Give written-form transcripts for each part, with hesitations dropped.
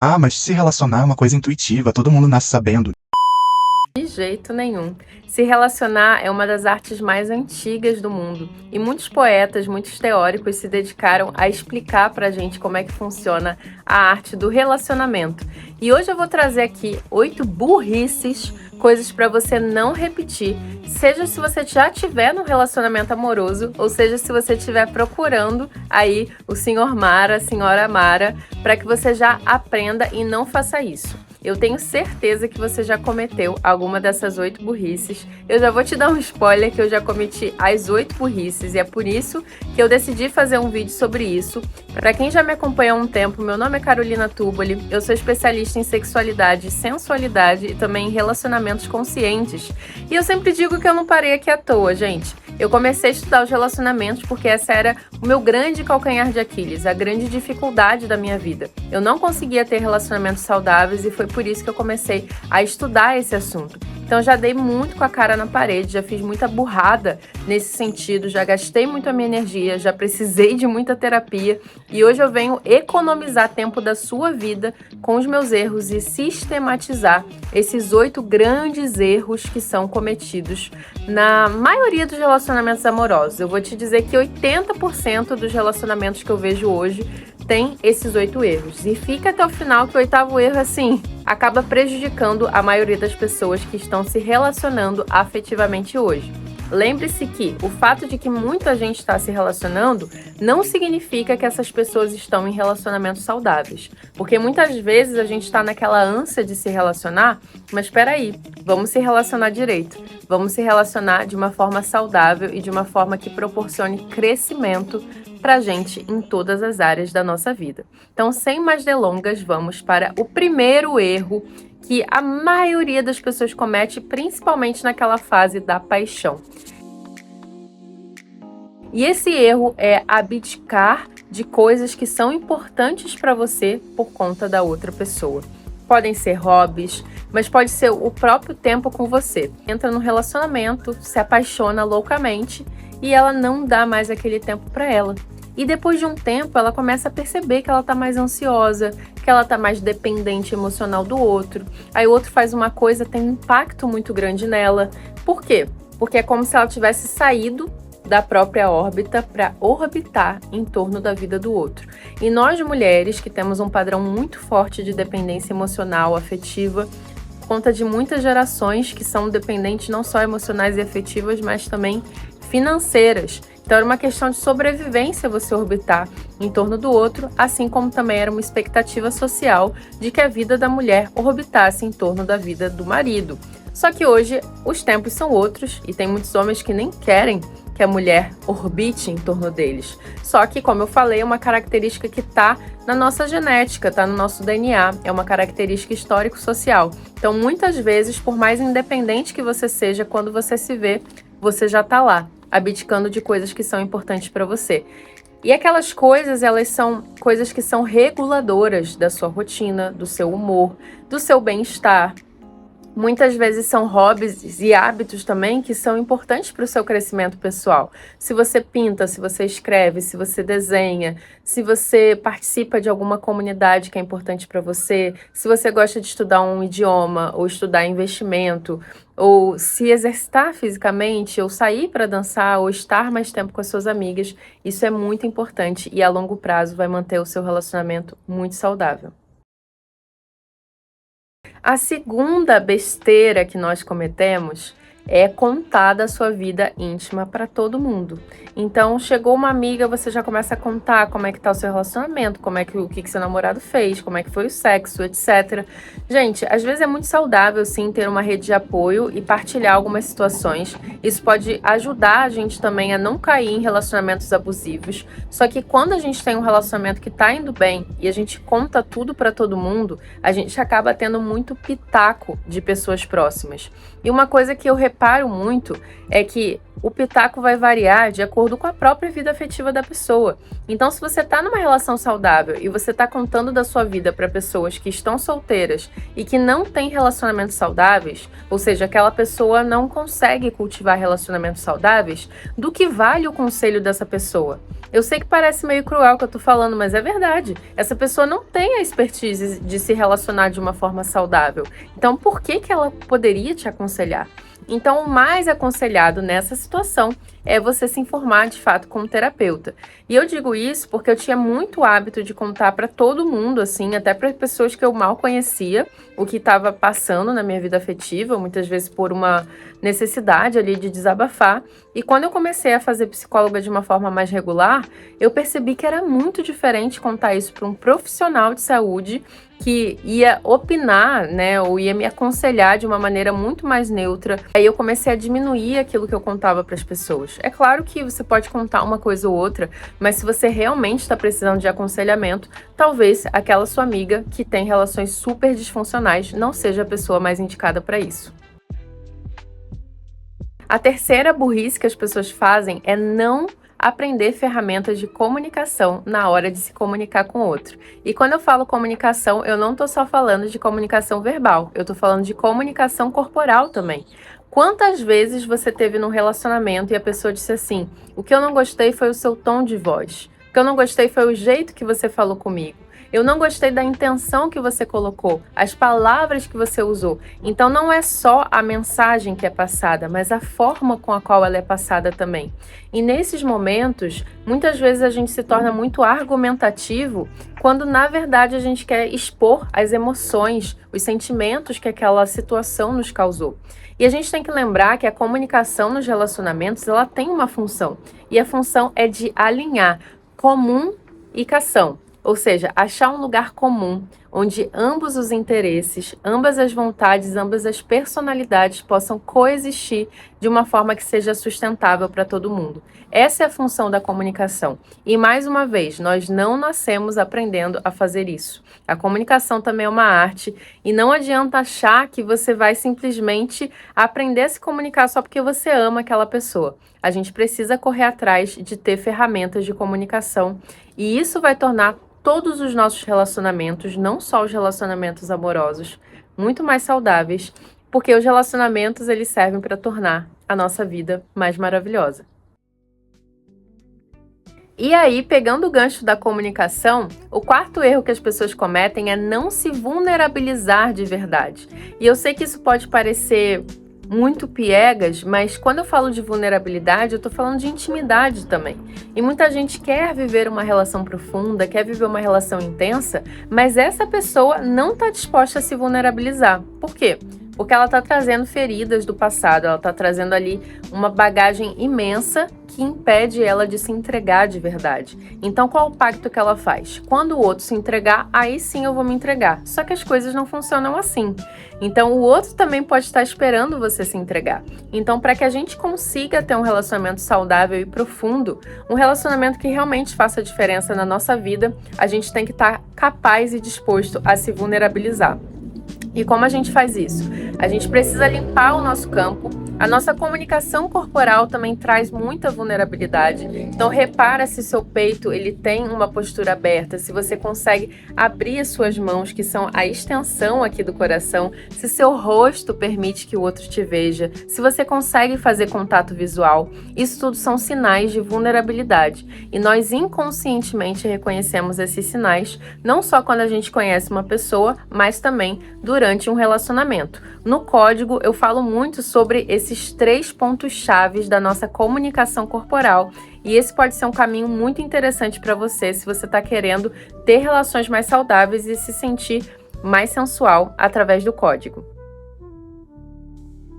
Ah, mas se relacionar é uma coisa intuitiva, todo mundo nasce sabendo. De jeito nenhum. Se relacionar é uma das artes mais antigas do mundo, e muitos poetas, muitos teóricos se dedicaram a explicar pra gente como é que funciona a arte do relacionamento. E hoje eu vou trazer aqui 8 burrices, coisas pra você não repetir, seja se você já tiver num relacionamento amoroso, ou seja se você estiver procurando aí o senhor Mara, a senhora Mara, para que você já aprenda e não faça isso. Eu tenho certeza que você já cometeu alguma dessas 8 burrices. Eu já vou te dar um spoiler que eu já cometi as 8 burrices e é por isso que eu decidi fazer um vídeo sobre isso. Para quem já me acompanha há um tempo, meu nome é Carolina Tuboli, eu sou especialista em sexualidade, sensualidade e também em relacionamentos conscientes. E eu sempre digo que eu não parei aqui à toa, gente. Eu comecei a estudar os relacionamentos porque essa era o meu grande calcanhar de Aquiles, a grande dificuldade da minha vida. Eu não conseguia ter relacionamentos saudáveis e foi por isso que eu comecei a estudar esse assunto. Então já dei muito com a cara na parede, já fiz muita burrada nesse sentido, já gastei muito a minha energia, já precisei de muita terapia e hoje eu venho economizar tempo da sua vida com os meus erros e sistematizar esses 8 grandes erros que são cometidos na maioria dos relacionamentos amorosos. Eu vou te dizer que 80% dos relacionamentos que eu vejo hoje tem esses 8 erros. E fica até o final que o 8º erro, assim, acaba prejudicando a maioria das pessoas que estão se relacionando afetivamente hoje. Lembre-se que o fato de que muita gente está se relacionando não significa que essas pessoas estão em relacionamentos saudáveis. Porque muitas vezes a gente está naquela ânsia de se relacionar, mas espera aí, vamos se relacionar direito. Vamos se relacionar de uma forma saudável e de uma forma que proporcione crescimento para a gente em todas as áreas da nossa vida. Então, sem mais delongas, vamos para o primeiro erro que a maioria das pessoas comete, principalmente naquela fase da paixão. E esse erro é abdicar de coisas que são importantes para você por conta da outra pessoa. Podem ser hobbies, mas pode ser o próprio tempo com você. Entra num relacionamento, se apaixona loucamente e ela não dá mais aquele tempo para ela. E depois de um tempo, ela começa a perceber que ela tá mais ansiosa, que ela tá mais dependente emocional do outro. Aí o outro faz uma coisa, tem um impacto muito grande nela. Por quê? Porque é como se ela tivesse saído da própria órbita para orbitar em torno da vida do outro. E nós mulheres, que temos um padrão muito forte de dependência emocional, afetiva, por conta de muitas gerações que são dependentes não só emocionais e afetivas, mas também financeiras. Então era uma questão de sobrevivência você orbitar em torno do outro, assim como também era uma expectativa social de que a vida da mulher orbitasse em torno da vida do marido. Só que hoje os tempos são outros e tem muitos homens que nem querem que a mulher orbite em torno deles. Só que, como eu falei, é uma característica que está na nossa genética, está no nosso DNA, é uma característica histórico-social. Então, muitas vezes, por mais independente que você seja, quando você se vê, você já está lá, abdicando de coisas que são importantes para você. E aquelas coisas, elas são coisas que são reguladoras da sua rotina, do seu humor, do seu bem-estar. Muitas vezes são hobbies e hábitos também que são importantes para o seu crescimento pessoal. Se você pinta, se você escreve, se você desenha, se você participa de alguma comunidade que é importante para você, se você gosta de estudar um idioma ou estudar investimento, ou se exercitar fisicamente, ou sair para dançar, ou estar mais tempo com as suas amigas, isso é muito importante e a longo prazo vai manter o seu relacionamento muito saudável. A segunda besteira que nós cometemos é contar da sua vida íntima para todo mundo. Então, chegou uma amiga, você já começa a contar como é que tá o seu relacionamento, como é que o que seu namorado fez, como é que foi o sexo, etc. Gente, às vezes é muito saudável sim ter uma rede de apoio e partilhar algumas situações. Isso pode ajudar a gente também a não cair em relacionamentos abusivos. Só que quando a gente tem um relacionamento que tá indo bem e a gente conta tudo para todo mundo, a gente acaba tendo muito pitaco de pessoas próximas. E uma coisa que eu repito reparo muito é que o pitaco vai variar de acordo com a própria vida afetiva da pessoa. Então, se você está numa relação saudável e você está contando da sua vida para pessoas que estão solteiras e que não têm relacionamentos saudáveis, ou seja, aquela pessoa não consegue cultivar relacionamentos saudáveis, do que vale o conselho dessa pessoa? Eu sei que parece meio cruel o que eu tô falando, mas é verdade. Essa pessoa não tem a expertise de se relacionar de uma forma saudável. Então, por que que ela poderia te aconselhar? Então, o mais aconselhado nessa situação é você se informar de fato com um terapeuta. E eu digo isso porque eu tinha muito hábito de contar para todo mundo, assim, até para pessoas que eu mal conhecia, o que estava passando na minha vida afetiva, muitas vezes por uma necessidade ali de desabafar. E quando eu comecei a fazer psicóloga de uma forma mais regular, eu percebi que era muito diferente contar isso para um profissional de saúde que ia opinar, né, ou ia me aconselhar de uma maneira muito mais neutra. Aí eu comecei a diminuir aquilo que eu contava para as pessoas. É claro que você pode contar uma coisa ou outra, mas se você realmente está precisando de aconselhamento, talvez aquela sua amiga que tem relações super disfuncionais não seja a pessoa mais indicada para isso. A terceira burrice que as pessoas fazem é não aprender ferramentas de comunicação na hora de se comunicar com o outro. E quando eu falo comunicação, eu não estou só falando de comunicação verbal, eu estou falando de comunicação corporal também. Quantas vezes você teve num relacionamento e a pessoa disse assim: o que eu não gostei foi o seu tom de voz, o que eu não gostei foi o jeito que você falou comigo. Eu não gostei da intenção que você colocou, as palavras que você usou. Então não é só a mensagem que é passada, mas a forma com a qual ela é passada também. E nesses momentos, muitas vezes a gente se torna muito argumentativo, quando na verdade a gente quer expor as emoções, os sentimentos que aquela situação nos causou. E a gente tem que lembrar que a comunicação nos relacionamentos, ela tem uma função. E a função é de alinhar comunicação. Ou seja, achar um lugar comum, onde ambos os interesses, ambas as vontades, ambas as personalidades possam coexistir de uma forma que seja sustentável para todo mundo. Essa é a função da comunicação. E mais uma vez, nós não nascemos aprendendo a fazer isso. A comunicação também é uma arte e não adianta achar que você vai simplesmente aprender a se comunicar só porque você ama aquela pessoa. A gente precisa correr atrás de ter ferramentas de comunicação e isso vai tornar todos os nossos relacionamentos, não só os relacionamentos amorosos, muito mais saudáveis, porque os relacionamentos eles servem para tornar a nossa vida mais maravilhosa. E aí, pegando o gancho da comunicação, o quarto erro que as pessoas cometem é não se vulnerabilizar de verdade. E eu sei que isso pode parecer muito piegas, mas quando eu falo de vulnerabilidade, eu tô falando de intimidade também. E muita gente quer viver uma relação profunda, quer viver uma relação intensa, mas essa pessoa não tá disposta a se vulnerabilizar. Por quê? Porque ela tá trazendo feridas do passado, ela tá trazendo ali uma bagagem imensa que impede ela de se entregar de verdade. Então, qual o pacto que ela faz? Quando o outro se entregar, aí sim eu vou me entregar. Só que as coisas não funcionam assim. Então, o outro também pode estar esperando você se entregar. Então, para que a gente consiga ter um relacionamento saudável e profundo, um relacionamento que realmente faça diferença na nossa vida, a gente tem que estar capaz e disposto a se vulnerabilizar. E como a gente faz isso? A gente precisa limpar o nosso campo. A nossa comunicação corporal também traz muita vulnerabilidade. Então repara se seu peito ele tem uma postura aberta, se você consegue abrir as suas mãos, que são a extensão aqui do coração, se seu rosto permite que o outro te veja, se você consegue fazer contato visual. Isso tudo são sinais de vulnerabilidade. E nós inconscientemente reconhecemos esses sinais, não só quando a gente conhece uma pessoa, mas também durante um relacionamento. No código eu falo muito sobre esses 3 pontos chaves da nossa comunicação corporal e esse pode ser um caminho muito interessante para você se você está querendo ter relações mais saudáveis e se sentir mais sensual através do código.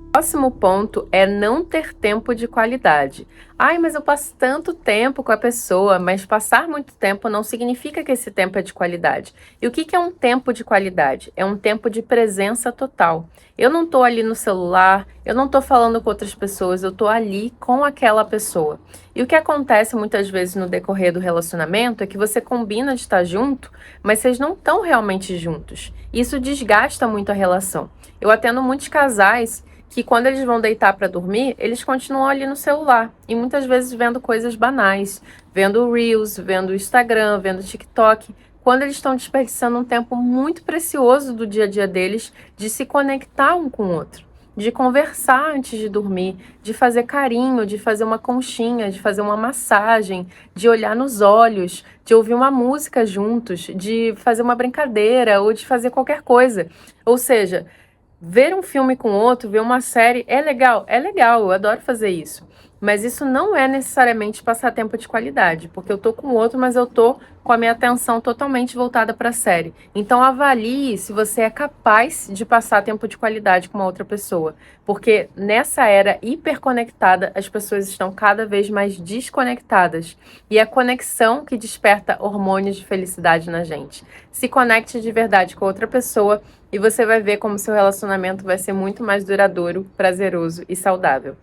O próximo ponto é não ter tempo de qualidade. Ai, mas eu passo tanto tempo com a pessoa, mas passar muito tempo não significa que esse tempo é de qualidade. E o que é um tempo de qualidade? É um tempo de presença total. Eu não estou ali no celular, eu não estou falando com outras pessoas, eu estou ali com aquela pessoa. E o que acontece muitas vezes no decorrer do relacionamento é que você combina de estar junto, mas vocês não estão realmente juntos. Isso desgasta muito a relação. Eu atendo muitos casais que quando eles vão deitar para dormir, eles continuam ali no celular e muitas vezes vendo coisas banais, vendo Reels, vendo Instagram, vendo TikTok, quando eles estão desperdiçando um tempo muito precioso do dia a dia deles de se conectar um com o outro, de conversar antes de dormir, de fazer carinho, de fazer uma conchinha, de fazer uma massagem, de olhar nos olhos, de ouvir uma música juntos, de fazer uma brincadeira ou de fazer qualquer coisa. Ou seja, ver um filme com outro, ver uma série, é legal, eu adoro fazer isso. Mas isso não é necessariamente passar tempo de qualidade, porque eu tô com o outro, mas eu tô com a minha atenção totalmente voltada para a série. Então avalie se você é capaz de passar tempo de qualidade com uma outra pessoa, porque nessa era hiperconectada, as pessoas estão cada vez mais desconectadas, e é a conexão que desperta hormônios de felicidade na gente. Se conecte de verdade com outra pessoa e você vai ver como seu relacionamento vai ser muito mais duradouro, prazeroso e saudável.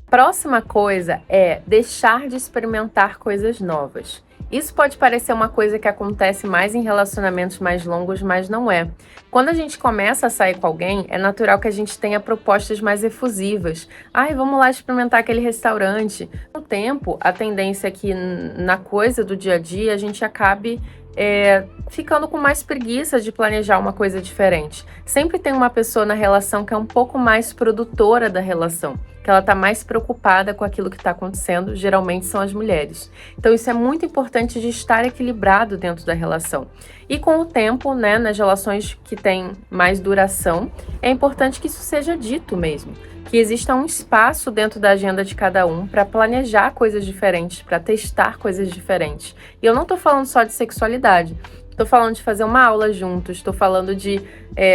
Próxima coisa é deixar de experimentar coisas novas. Isso pode parecer uma coisa que acontece mais em relacionamentos mais longos, mas não é. Quando a gente começa a sair com alguém, é natural que a gente tenha propostas mais efusivas. Ai, vamos lá experimentar aquele restaurante. Com o tempo, a tendência é que na coisa do dia a dia a gente acabe ficando com mais preguiça de planejar uma coisa diferente. Sempre tem uma pessoa na relação que é um pouco mais produtora da relação, que ela está mais preocupada com aquilo que está acontecendo, geralmente são as mulheres. Então isso é muito importante de estar equilibrado dentro da relação. E com o tempo, né, nas relações que têm mais duração, é importante que isso seja dito mesmo. Que exista um espaço dentro da agenda de cada um para planejar coisas diferentes, para testar coisas diferentes. E eu não estou falando só de sexualidade, estou falando de fazer uma aula juntos, estou falando de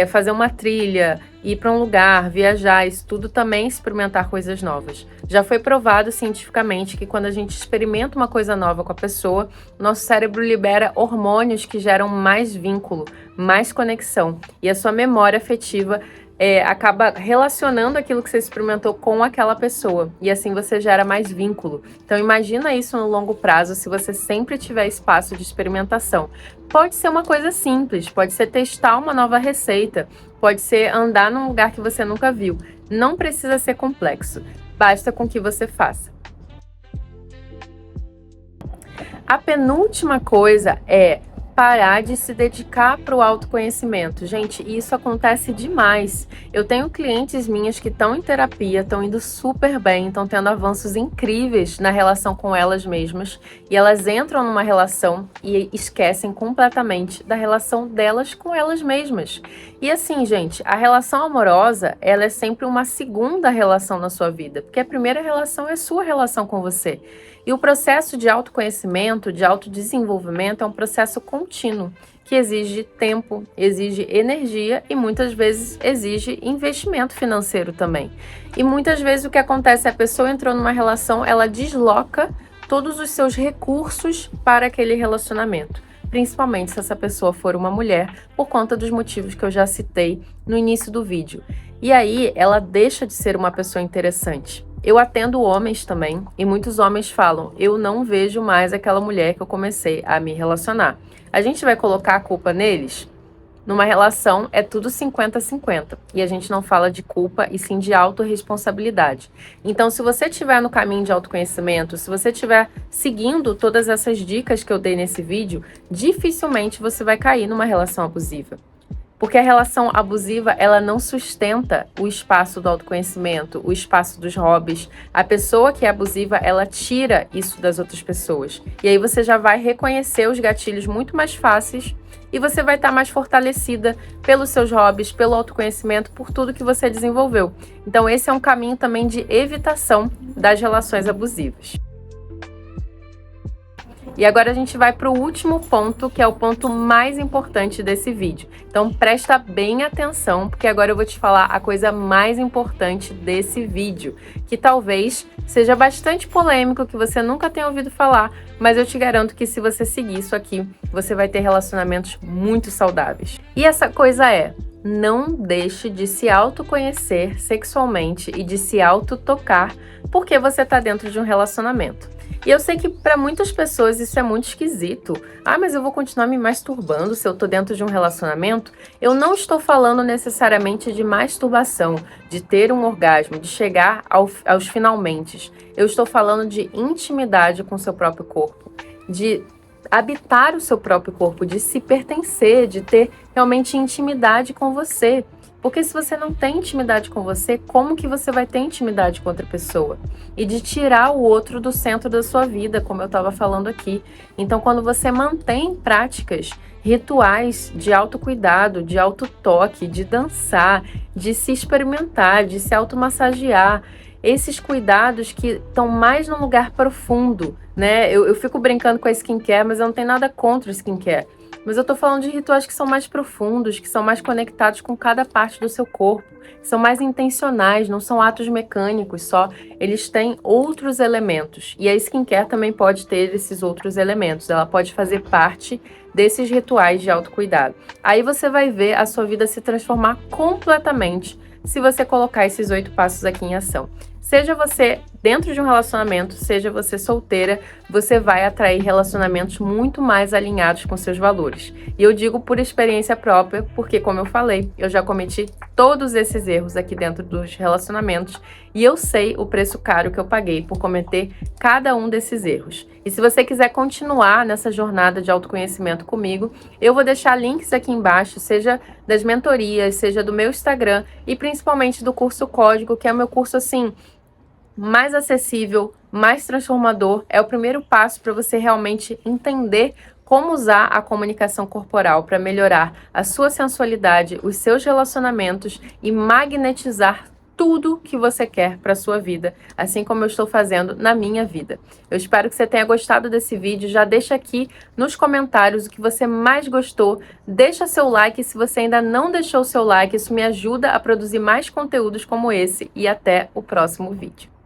fazer uma trilha, ir para um lugar, viajar, isso tudo também experimentar coisas novas. Já foi provado cientificamente que quando a gente experimenta uma coisa nova com a pessoa, nosso cérebro libera hormônios que geram mais vínculo, mais conexão, e a sua memória afetiva acaba relacionando aquilo que você experimentou com aquela pessoa, e assim você gera mais vínculo. Então imagina isso no longo prazo, se você sempre tiver espaço de experimentação. Pode ser uma coisa simples, pode ser testar uma nova receita, pode ser andar num lugar que você nunca viu. Não precisa ser complexo, basta com que você faça. A penúltima coisa é parar de se dedicar para o autoconhecimento. Gente, isso acontece demais. Eu tenho clientes minhas que estão em terapia, estão indo super bem, estão tendo avanços incríveis na relação com elas mesmas, e elas entram numa relação e esquecem completamente da relação delas com elas mesmas. E assim, gente, a relação amorosa, ela é sempre uma segunda relação na sua vida, porque a primeira relação é sua relação com você. E o processo de autoconhecimento, de autodesenvolvimento, é um processo contínuo, que exige tempo, exige energia e muitas vezes exige investimento financeiro também. E muitas vezes o que acontece é a pessoa entrou numa relação, ela desloca todos os seus recursos para aquele relacionamento, principalmente se essa pessoa for uma mulher, por conta dos motivos que eu já citei no início do vídeo. E aí ela deixa de ser uma pessoa interessante. Eu atendo homens também, e muitos homens falam, eu não vejo mais aquela mulher que eu comecei a me relacionar. A gente vai colocar a culpa neles? Numa relação é tudo 50-50, e a gente não fala de culpa e sim de autorresponsabilidade. Então, se você estiver no caminho de autoconhecimento, se você estiver seguindo todas essas dicas que eu dei nesse vídeo, dificilmente você vai cair numa relação abusiva. Porque a relação abusiva, ela não sustenta o espaço do autoconhecimento, o espaço dos hobbies. A pessoa que é abusiva, ela tira isso das outras pessoas. E aí você já vai reconhecer os gatilhos muito mais fáceis e você vai estar mais fortalecida pelos seus hobbies, pelo autoconhecimento, por tudo que você desenvolveu. Então esse é um caminho também de evitação das relações abusivas. E agora a gente vai para o último ponto, que é o ponto mais importante desse vídeo. Então presta bem atenção, porque agora eu vou te falar a coisa mais importante desse vídeo, que talvez seja bastante polêmico, que você nunca tenha ouvido falar, mas eu te garanto que se você seguir isso aqui, você vai ter relacionamentos muito saudáveis. E essa coisa é: não deixe de se autoconhecer sexualmente e de se autotocar porque você está dentro de um relacionamento. E eu sei que para muitas pessoas isso é muito esquisito. Ah, mas eu vou continuar me masturbando se eu tô dentro de um relacionamento? Eu não estou falando necessariamente de masturbação, de ter um orgasmo, de chegar aos finalmente. Eu estou falando de intimidade com o seu próprio corpo, de habitar o seu próprio corpo, de se pertencer, de ter realmente intimidade com você. Porque se você não tem intimidade com você, como que você vai ter intimidade com outra pessoa? E de tirar o outro do centro da sua vida, como eu estava falando aqui. Então, quando você mantém práticas, rituais de autocuidado, de autotoque, de dançar, de se experimentar, de se automassagear, esses cuidados que estão mais num lugar profundo, né? Eu fico brincando com a skincare, mas eu não tenho nada contra o skincare. Mas eu tô falando de rituais que são mais profundos, que são mais conectados com cada parte do seu corpo, que são mais intencionais, não são atos mecânicos só, eles têm outros elementos. E a skincare também pode ter esses outros elementos, ela pode fazer parte desses rituais de autocuidado. Aí você vai ver a sua vida se transformar completamente se você colocar esses 8 passos aqui em ação. Seja você dentro de um relacionamento, seja você solteira, você vai atrair relacionamentos muito mais alinhados com seus valores. E eu digo por experiência própria, porque como eu falei, eu já cometi todos esses erros aqui dentro dos relacionamentos e eu sei o preço caro que eu paguei por cometer cada um desses erros. E se você quiser continuar nessa jornada de autoconhecimento comigo, eu vou deixar links aqui embaixo, seja das mentorias, seja do meu Instagram e principalmente do curso Código, que é o meu curso assim mais acessível, mais transformador, é o primeiro passo para você realmente entender como usar a comunicação corporal para melhorar a sua sensualidade, os seus relacionamentos e magnetizar tudo que você quer para a sua vida, assim como eu estou fazendo na minha vida. Eu espero que você tenha gostado desse vídeo, já deixa aqui nos comentários o que você mais gostou, deixa seu like se você ainda não deixou seu like, isso me ajuda a produzir mais conteúdos como esse e até o próximo vídeo.